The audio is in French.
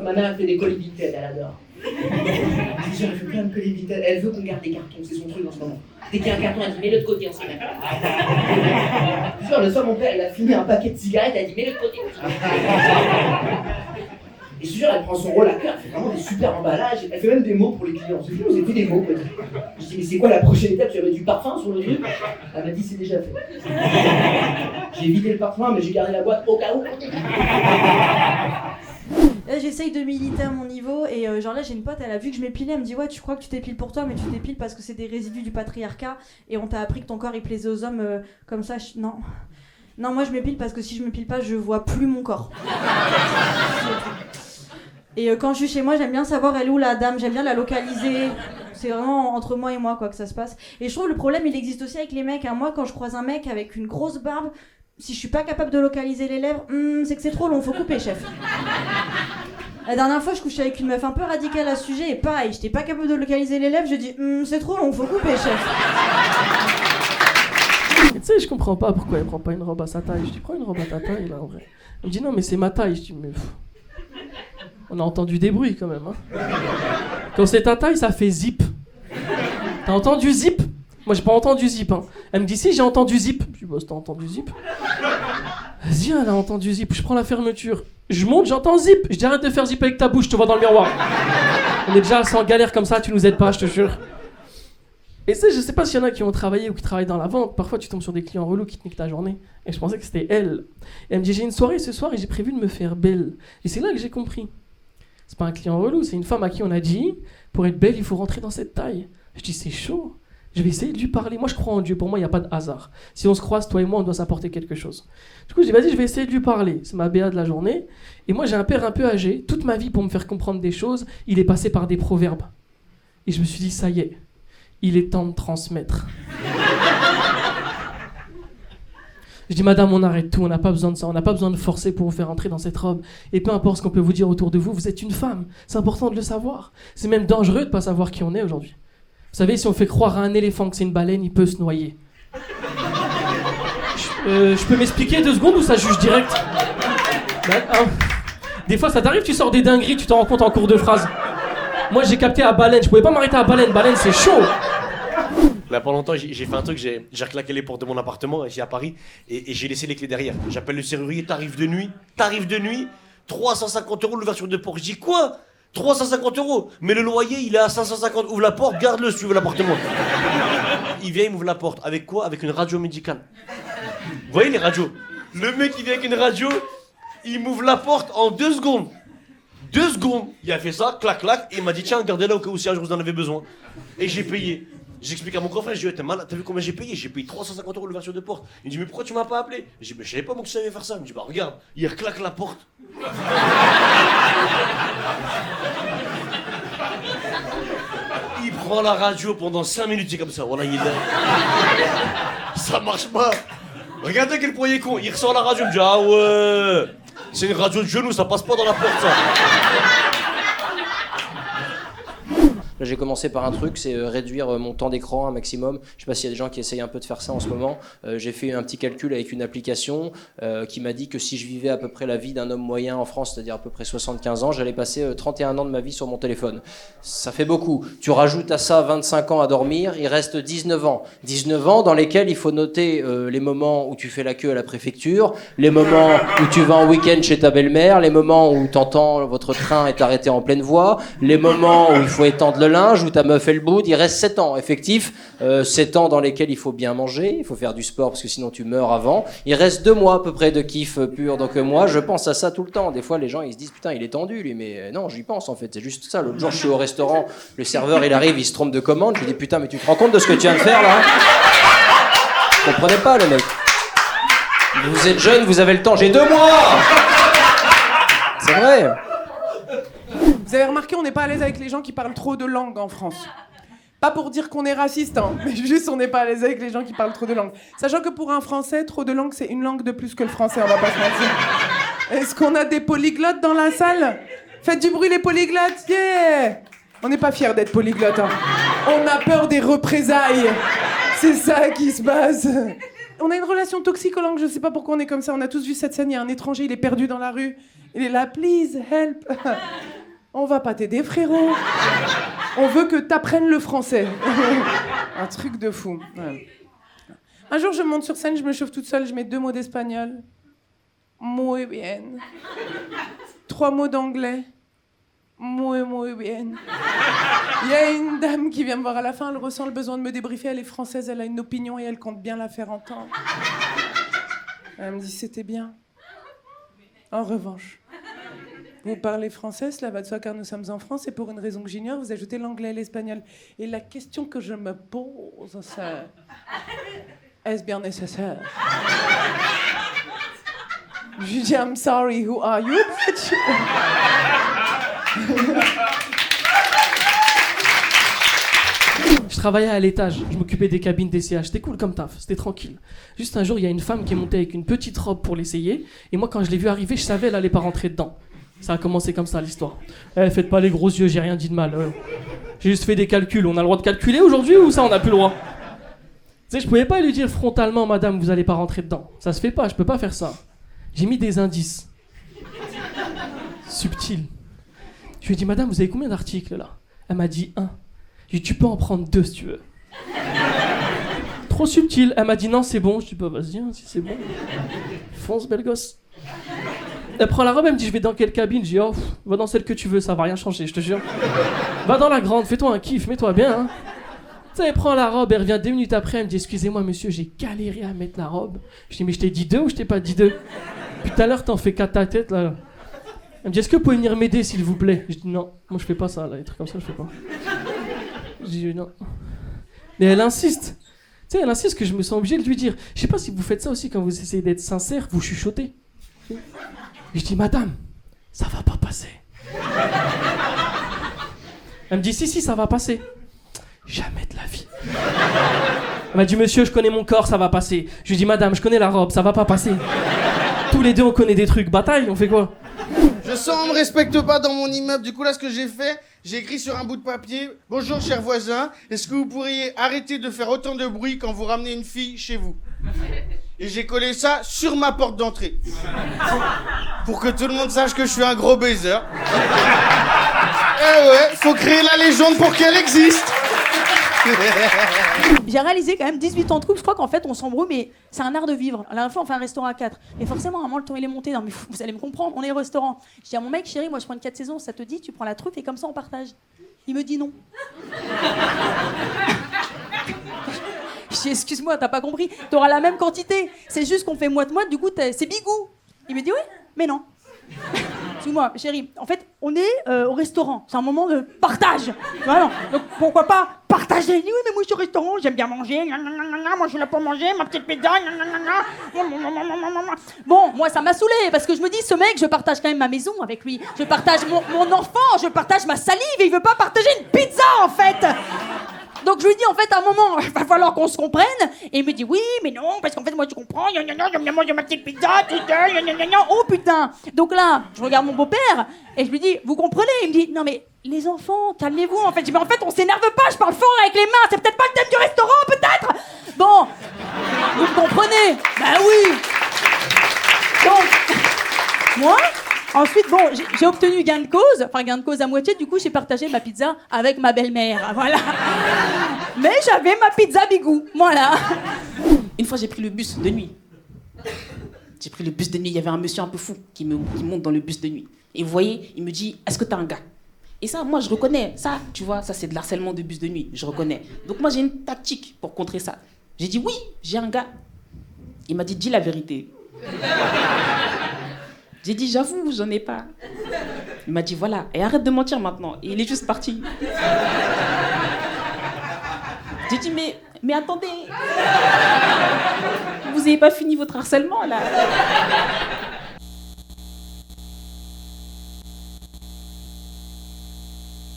Ma mère, elle fait des colis Vinted, elle adore. Elle fait plein de colis Vinted. Elle veut qu'on garde des cartons, c'est son truc en ce moment. Dès qu'il y a un carton, elle dit mets-le de côté, on sait même pas. Genre, le soir, mon père, il a fini un paquet de cigarettes, elle dit mets-le de côté. Et je te jure, elle prend son rôle à cœur, elle fait vraiment des super emballages, elle fait même des mots pour les clients. C'est fou, vous avez fait des mots, quoi. Je dis, mais c'est quoi la prochaine étape? Tu avais du parfum sur le truc? Elle m'a dit, c'est déjà fait. J'ai vidé le parfum, mais j'ai gardé la boîte au cas où. Là, j'essaye de militer à mon niveau et genre là j'ai une pote, elle a vu que je m'épilais, elle me dit ouais tu crois que tu t'épiles pour toi mais tu t'épiles parce que c'est des résidus du patriarcat et on t'a appris que ton corps il plaisait aux hommes comme ça. Non moi je m'épile parce que si je m'épile pas je vois plus mon corps. Et quand je suis chez moi j'aime bien savoir elle est où la dame, j'aime bien la localiser. C'est vraiment entre moi et moi quoi que ça se passe. Et je trouve le problème il existe aussi avec les mecs, hein. Moi quand je croise un mec avec une grosse barbe, si je suis pas capable de localiser les lèvres, c'est que c'est trop long, faut couper, chef. La dernière fois, je couchais avec une meuf un peu radicale à ce sujet, et pareil, j'étais pas capable de localiser les lèvres, je dis c'est trop long, faut couper, chef. Et tu sais, je comprends pas pourquoi elle prend pas une robe à sa taille. Je dis prends une robe à ta taille, là, en vrai. Elle me dit non, mais c'est ma taille. Je dis mais on a entendu des bruits quand même, hein. Quand c'est ta taille, ça fait zip. T'as entendu zip? Moi, j'ai pas entendu zip, hein. Elle me dit si, j'ai entendu zip. Je dis bah, t'as entendu zip? Vas-y, elle a entendu zip. Je prends la fermeture. Je monte, j'entends zip. Je dis arrête de faire zip avec ta bouche, je te vois dans le miroir. On est déjà sans galère comme ça, tu nous aides pas, je te jure. Et tu sais, je sais pas s'il y en a qui ont travaillé ou qui travaillent dans la vente. Parfois, tu tombes sur des clients relous qui te niquent ta journée. Et je pensais que c'était elle. Et elle me dit j'ai une soirée ce soir et j'ai prévu de me faire belle. Et c'est là que j'ai compris. C'est pas un client relou, c'est une femme à qui on a dit pour être belle, il faut rentrer dans cette taille. Je dis c'est chaud. Je vais essayer de lui parler. Moi, je crois en Dieu. Pour moi, il n'y a pas de hasard. Si on se croise, toi et moi, on doit s'apporter quelque chose. Du coup, je dis, vas-y, je vais essayer de lui parler. C'est ma BA de la journée. Et moi, j'ai un père un peu âgé. Toute ma vie, pour me faire comprendre des choses, il est passé par des proverbes. Et je me suis dit, ça y est, il est temps de transmettre. Je dis, madame, on arrête tout. On n'a pas besoin de ça. On n'a pas besoin de forcer pour vous faire entrer dans cette robe. Et peu importe ce qu'on peut vous dire autour de vous, vous êtes une femme. C'est important de le savoir. C'est même dangereux de ne pas savoir qui on est aujourd'hui. Vous savez, si on fait croire à un éléphant que c'est une baleine, il peut se noyer. Je peux m'expliquer 2 secondes ou ça juge direct? Des fois, ça t'arrive, tu sors des dingueries, tu t'en rends compte en cours de phrase. Moi, j'ai capté à baleine, je pouvais pas m'arrêter à baleine. Baleine, c'est chaud. Là, pendant longtemps, j'ai fait un truc, j'ai reclaqué les portes de mon appartement, ici à Paris, et j'ai laissé les clés derrière. J'appelle le serrurier, t'arrives de nuit, 350 € l'ouverture de porte. Je dis quoi? 350 €, mais le loyer il est à 550, ouvre la porte, garde-le si tu veux l'appartement. Il vient, il m'ouvre la porte, avec quoi? Avec une radio médicale. Vous voyez les radios? Le mec il vient avec une radio, il m'ouvre la porte en 2 secondes. 2 secondes, il a fait ça, clac clac, et il m'a dit tiens, gardez-la au cas où si un jour vous en avez besoin. Et j'ai payé. J'explique à mon grand frère, je dis t'es malade, t'as vu combien j'ai payé? J'ai payé 350 € l'ouverture de porte. Il me dit mais pourquoi tu m'as pas appelé? Je dis mais je savais pas moi que tu savais faire ça. Il me dit bah regarde, il reclaque la porte. Il prend la radio pendant 5 minutes, c'est comme ça, voilà il est là. Ça marche pas. Regardez quel point il est con, il ressort la radio, il me dit ah ouais, c'est une radio de genou, ça passe pas dans la porte ça. Là, j'ai commencé par un truc, c'est réduire mon temps d'écran un maximum. Je sais pas s'il y a des gens qui essayent un peu de faire ça en ce moment. J'ai fait un petit calcul avec une application qui m'a dit que si je vivais à peu près la vie d'un homme moyen en France, c'est-à-dire à peu près 75 ans, j'allais passer 31 ans de ma vie sur mon téléphone. Ça fait beaucoup. Tu rajoutes à ça 25 ans à dormir, il reste 19 ans. 19 ans dans lesquels il faut noter les moments où tu fais la queue à la préfecture, les moments où tu vas en week-end chez ta belle-mère, les moments où t'entends votre train est arrêté en pleine voie, les moments où il faut étendre le linge, où ta meuf elle boude. Il reste 7 ans effectifs, 7 ans dans lesquels il faut bien manger, il faut faire du sport parce que sinon tu meurs avant. Il reste 2 mois à peu près de kiff pur, donc moi je pense à ça tout le temps. Des fois les gens ils se disent putain il est tendu lui, mais non j'y pense en fait, c'est juste ça. L'autre jour je suis au restaurant, le serveur il arrive, il se trompe de commande, je lui dis putain mais tu te rends compte de ce que tu viens de faire là? Vous comprenez pas le mec. Vous êtes jeune, vous avez le temps, j'ai 2 mois. C'est vrai. Vous avez remarqué, on n'est pas à l'aise avec les gens qui parlent trop de langues en France. Pas pour dire qu'on est raciste, hein, mais juste on n'est pas à l'aise avec les gens qui parlent trop de langues. Sachant que pour un Français, trop de langues, c'est une langue de plus que le français, on va pas se mentir. Est-ce qu'on a des polyglottes dans la salle? Faites du bruit les polyglottes, yeah! On n'est pas fiers d'être polyglottes, hein. On a peur des représailles. C'est ça qui se passe. On a une relation toxique aux langues, je sais pas pourquoi on est comme ça. On a tous vu cette scène, il y a un étranger, il est perdu dans la rue. Il est là, please, help. On va pas t'aider, frérot. On veut que t'apprennes le français. Un truc de fou. Ouais. Un jour, je monte sur scène, je me chauffe toute seule, je mets 2 mots d'espagnol. Muy bien. 3 mots d'anglais. Muy bien. Il y a une dame qui vient me voir à la fin, elle ressent le besoin de me débriefer, elle est française, elle a une opinion et elle compte bien la faire entendre. Elle me dit, c'était bien. En revanche, vous parlez français, cela va de soi car nous sommes en France et pour une raison que j'ignore, vous ajoutez l'anglais et l'espagnol. Et la question que je me pose, c'est... Est-ce bien nécessaire? Je lui dis, I'm sorry, who are you, bitch? Je travaillais à l'étage, je m'occupais des cabines d'essayage, c'était cool comme taf, c'était tranquille. Juste un jour, il y a une femme qui est montée avec une petite robe pour l'essayer, et moi quand je l'ai vue arriver, je savais elle allait pas rentrer dedans. Ça a commencé comme ça l'histoire. Faites pas les gros yeux, j'ai rien dit de mal. J'ai juste fait des calculs, on a le droit de calculer aujourd'hui ou ça on n'a plus le droit? Tu sais, je pouvais pas lui dire frontalement, madame, vous allez pas rentrer dedans. Ça se fait pas, je peux pas faire ça. J'ai mis des indices. Subtils. Je lui ai dit, madame, vous avez combien d'articles là? Elle m'a dit 1. J'ai dit, tu peux en prendre 2 si tu veux. Trop subtil. Elle m'a dit, non, c'est bon. Je dis, bah vas-y, hein, si c'est bon. Fonce, belle gosse. Elle prend la robe, elle me dit, je vais dans quelle cabine? Je dis, oh, va dans celle que tu veux, ça va rien changer, je te jure. Va dans la grande, fais-toi un kiff, mets-toi bien. Hein. Tu sais, elle prend la robe, elle revient 2 minutes après, elle me dit, excusez-moi monsieur, j'ai galéré à mettre la robe. Je dis, mais je t'ai dit 2 ou je t'ai pas dit 2? Puis tout à l'heure, t'en fais 4 ta tête, là. Elle me dit, est-ce que vous pouvez venir m'aider, s'il vous plaît? Je dis, non, moi je fais pas ça, là, des trucs comme ça, je fais pas. Je dis, non. Mais elle insiste. Tu sais, elle insiste que je me sens obligé de lui dire. Je sais pas si vous faites ça aussi quand vous essayez d'être sincère, vous chuchotez. Et je dis, madame, ça va pas passer. Elle me dit, si, ça va passer. Jamais de la vie. Elle m'a dit, monsieur, je connais mon corps, ça va passer. Je lui dis, madame, je connais la robe, ça va pas passer. Tous les deux, on connaît des trucs. Bataille, on fait quoi? Je sens on me respecte pas dans mon immeuble. Du coup, là, ce que j'ai fait, j'ai écrit sur un bout de papier: bonjour, cher voisin, est-ce que vous pourriez arrêter de faire autant de bruit quand vous ramenez une fille chez vous? Et j'ai collé ça sur ma porte d'entrée. Pour que tout le monde sache que je suis un gros baiser. Eh ouais, faut créer la légende pour qu'elle existe. J'ai réalisé quand même 18 ans de couple, je crois qu'en fait on s'embrouille, mais c'est un art de vivre. La dernière fois on fait un restaurant à 4. Mais forcément, à un moment le temps il est monté. Non mais vous allez me comprendre, on est au restaurant. Je dis à mon mec, chérie, moi je prends une 4 saisons, ça te dit, tu prends la truffe et comme ça on partage. Il me dit non. Je dis, excuse-moi, t'as pas compris, t'auras la même quantité. C'est juste qu'on fait moite-moite, du coup c'est bigou. Il me dit oui, mais non. Excuse-moi, chérie, en fait, on est au restaurant. C'est un moment de partage. Voilà. Donc, pourquoi pas partager? Il dit, oui, mais moi, je suis au restaurant, j'aime bien manger. Moi, je suis là pour manger, ma petite pizza. Bon, moi, ça m'a saoulée, parce que je me dis, ce mec, je partage quand même ma maison avec lui. Je partage mon enfant, je partage ma salive, et il veut pas partager une pizza, en fait. Donc je lui dis en fait à un moment, il va falloir qu'on se comprenne. Et il me dit oui, mais non, parce qu'en fait moi tu comprends, j'aime bien manger ma petite pizza, oh putain. Donc là, je regarde mon beau-père et je lui dis, vous comprenez? Il me dit, non mais les enfants, calmez-vous en fait. Je dis, mais en fait on s'énerve pas, je parle fort avec les mains, c'est peut-être pas le thème du restaurant peut-être. Bon, vous me comprenez? Ben oui. Donc, moi... Ensuite, bon, j'ai obtenu gain de cause à moitié, du coup j'ai partagé ma pizza avec ma belle-mère, voilà. Mais j'avais ma pizza bigou, voilà. Une fois j'ai pris le bus de nuit. Il y avait un monsieur un peu fou qui monte dans le bus de nuit. Et vous voyez, il me dit, est-ce que t'as un gars? Et ça, moi je reconnais, ça, tu vois, ça c'est de l'harcèlement de bus de nuit, je reconnais. Donc moi j'ai une tactique pour contrer ça. J'ai dit, oui, j'ai un gars. Il m'a dit, dis la vérité. J'ai dit, j'avoue, j'en ai pas. Il m'a dit, voilà, et arrête de mentir maintenant. Et il est juste parti. J'ai dit, mais attendez. Vous avez pas fini votre harcèlement, là.